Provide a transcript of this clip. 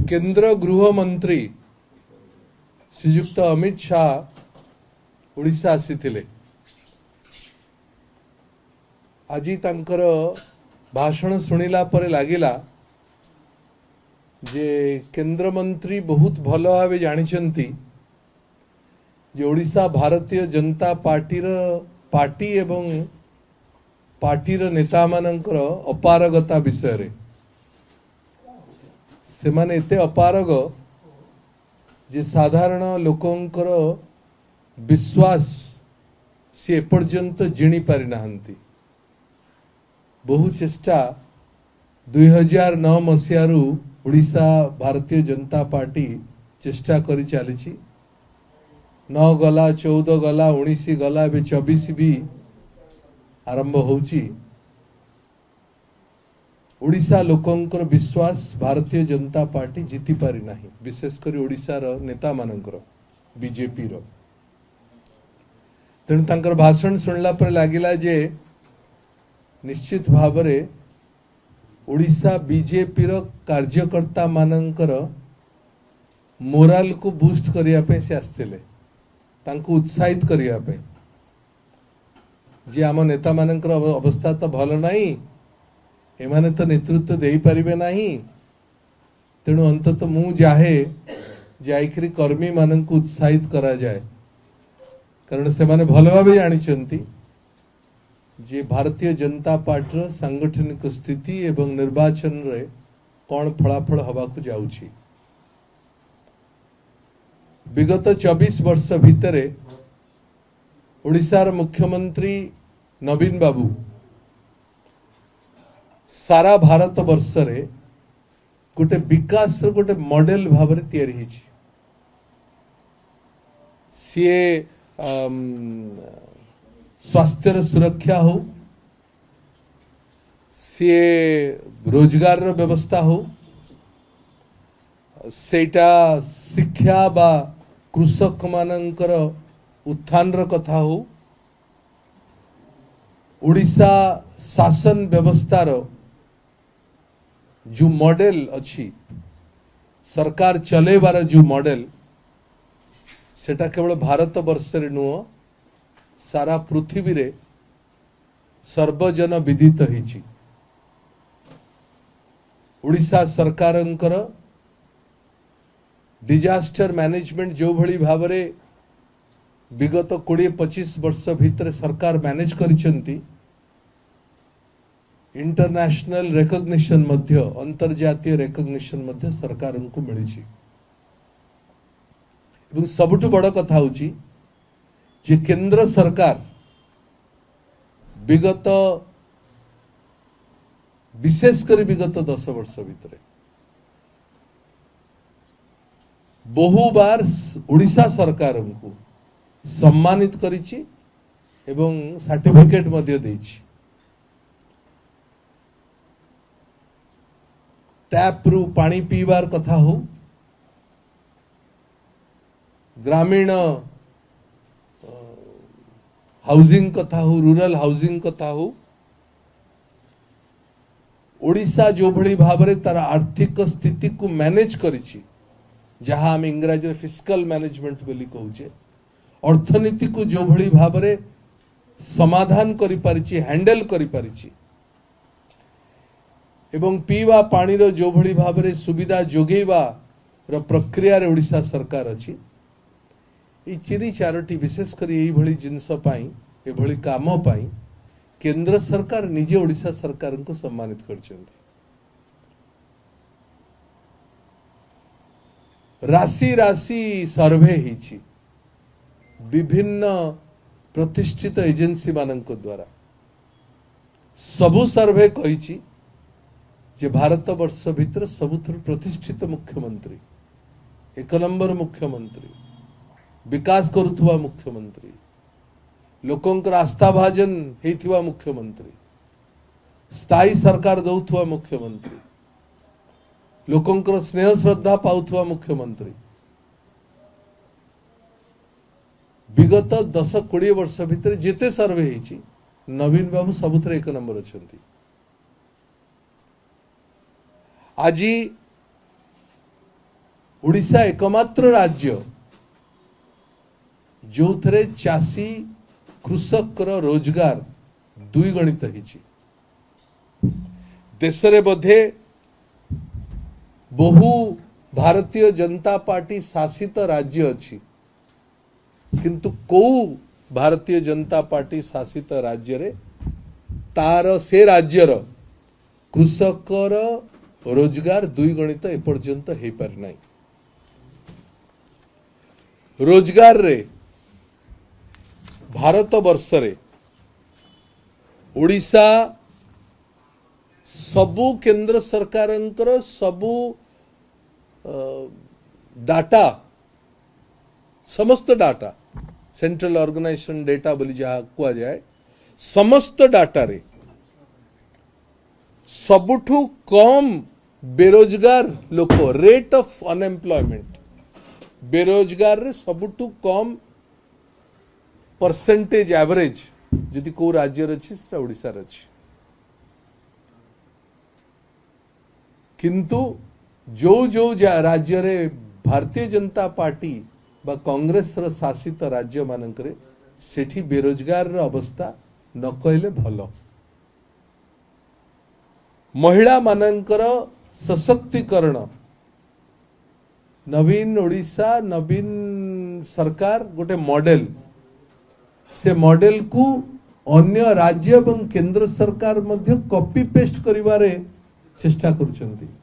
केंद्र गृह मंत्री श्रीयुक्त अमित शाह ओडिशा आसीथिले। आज तांकर भाषण सुनिला परे लागिला जे केंद्र मंत्री बहुत भल भाव जानिचंती जे ओडिशा भारतीय जनता पार्टी एवं पार्टीर नेता मानकर अपारगता विषय रे से माने एते अपारग जे साधारण लोकंकर विश्वास सी एपर्यंत जिणी पारि नाहंती। बहु चेष्टा 2009 मसीहारू ओडिशा भारतीय जनता पार्टी चेष्टा करी चली। 9 गला 14 गला 19 गला ए 24 भी आरंभ होउची। ओडिशा लोकंकर विश्वास भारतीय जनता पार्टी जीति पारि नाही, विशेषकर ओडिशा रो नेता मानकर बीजेपी रो। तेणु तांकर भाषण सुनला पर लागिला जे निश्चित भावरे ओडिशा बीजेपी रो कार्यकर्ता मानकर मोराल को बूस्ट करिया पे से आस्थिले, तांको उत्साहित करिया पे जे आम नेता मानकर अवस्था तो भल नाही, एमाने तो नेतृत्व दे पारिबे नाही। तेणु अंतत मु जाहे जाइकरी कर्मी मानक उत्साहित करा जाए, कारण से माने भल भावे जानिचंती जे भारतीय जनता पार्टी सांगठनिक स्थिति एवं निर्वाचन रे कौन फलाफल हवा को जाउची। विगत 24 वर्ष भितरे ओडिशार मुख्यमंत्री नवीन बाबू सारा भारत वर्ष रे गोटे विकास गोटे मॉडल भाव में तैयारी होइछि। सीए स्वास्थ्य सुरक्षा हो, सीए रोजगार व्यवस्था हो, सेटा शिक्षा बा कृषक मानकर उत्थान कथा हो, ओडिशा शासन व्यवस्थार जो मॉडल अच्छी सरकार चलेबार जो मॉडल सेटा केवल भारत वर्ष रे नुह सारा पृथ्वी रे सर्वजन विदित हिची। ओडिशा सरकारंकर डिजास्टर मैनेजमेंट जो भली भावरे विगत 20-25 वर्ष भितर सरकार मैनेज करिसंती, इंटरनेशनल रिकॉग्निशन मध्य अंतर्जातीय रिकॉग्निशन मध्य सरकार को मिली। सबुठु बड़ कथा होची जे केंद्र सरकार विगत विशेषकर विगत 10 वर्ष भितर बहु बार ओडिशा सरकार को सम्मानित करिछि एवं सर्टिफिकेट मध्य देछि। टैप रु पानी पीवार कथा हो, ग्रामीण हाउसिंग कथा हो, रूरल हाउसिंग कथा हो, ओडिशा जो भली भावरे तार आर्थिक स्थिति को मैनेज करिछि, जहां हम इंग्रजी फिस्कल मैनेजमेंट बोली कहूचे, अर्थनीति को जो भली भावरे समाधान करि परिछि, हैंडल करि परिछि एवं पीवा पानी रो जो भली भावरे सुविधा जोगेवा रो प्रक्रिया रे ओडिशा सरकार अछि। ए चिनी चारोटी विशेष कर यही भली जिनस पाई ए भली काम पाई केंद्र सरकार निजे ओडिशा सरकार को सम्मानित करछंती। राशि राशि सर्वे हिची विभिन्न प्रतिष्ठित एजेंसी मानक द्वारा सबु सर्वे कहिची जे भारत वर्ष भितर सबुथुर प्रतिष्ठित मुख्यमंत्री, 1 नंबर मुख्यमंत्री, विकास करुथुवा मुख्यमंत्री, लोकंकर आस्था भाजन हेथिवा मुख्यमंत्री, स्थायी सरकार दौथुवा मुख्यमंत्री, लोकंकर स्नेह श्रद्धा पाउथुवा मुख्यमंत्री विगत 10-20 वर्ष भितर जेते सर्वे हेछि नवीन बाबू सबुथरे 1 नंबर अछंती। आज ओडिशा एकमात्र राज्य जो थे चाषी कृषक रोजगार द्विगुणित होइछि। देश रे बोधे बहु भारतीय जनता पार्टी शासित राज्य अच्छी, किंतु को भारतीय जनता पार्टी शासित राज्य रे तार से राज्यर कृषकर रोजगार द्विगुणित एपर्यंत हो पारि नाही। रोजगार रे भारत वर्ष रे ओडिशा सबु केंद्र सरकारंकर सबु डाटा समस्त डाटा सेंट्रल ऑर्गेनाइजेशन डेटा बोली जहाँ कुआ जाए समस्त डाटा रे सबुठु कम बेरोजगार लोक रेट ऑफ अनएम्प्लॉयमेंट बेरोजगार रे सबुठु कम परसेंटेज एवरेज जदि को राज्य अच्छी से ओडिशा अच्छी। किंतु जो जो राज्य रे भारतीय जनता पार्टी बा कांग्रेस र शासित राज्य मानकरे सेठी बेरोजगार र अवस्था न कहले भलो। महिला मानकर सशक्तिकरण नवीन ओडिशा नवीन सरकार गोटे मॉडल से मॉडल को अन्य राज्य एवं केंद्र सरकार मध्य कॉपी पेस्ट करिवारे चेष्टा करुचंती।